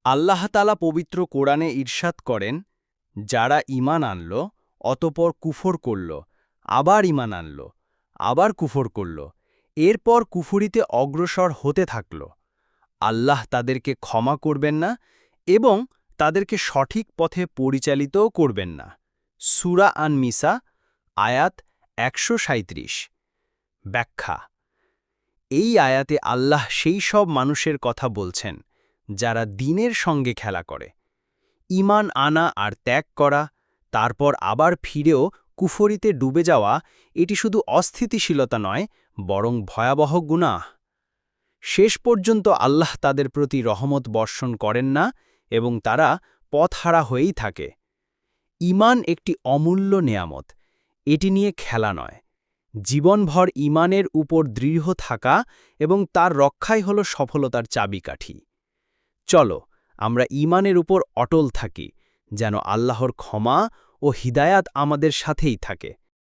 আল্লাহ তাআলা পবিত্র কোরআনে ইরশাদ করেন, যারা ঈমান আনল, অতঃপর কুফর করল, আবার ঈমান আনল, আবার কুফর করল, এরপর কুফরিতে অগ্রসর হতে থাকল, আল্লাহ তাদেরকে ক্ষমা করবেন না এবং তাদেরকে সঠিক পথে পরিচালিতও করবেন না। সূরা আন-নিসা, আয়াত ১৩৭। ব্যাখ্যা: এই আয়াতে আল্লাহ সেই সব মানুষের কথা বলছেন যারা দ্বীনের সঙ্গে খেলা করে। ঈমান আনা আর ত্যাগ করা, তারপর আবার ফিরেও কুফরিতে ডুবে যাওয়া, এটি শুধু অস্থিতিশীলতা নয়, বরং ভয়াবহ গুনাহ। শেষ পর্যন্ত আল্লাহ তাদের প্রতি রহমত বর্ষণ করেন না এবং তারা পথহারা হয়েই থাকে। ঈমান একটি অমূল্য নেয়ামত, এটি নিয়ে খেলা নয়। জীবনভর ঈমানের উপর দৃঢ় থাকা এবং তার রক্ষাই হল সফলতার চাবিকাঠি। চলো আমরা ঈমানের উপর অটল থাকি, যেন আল্লাহর ক্ষমা ও হিদায়াত আমাদের সাথেই থাকে।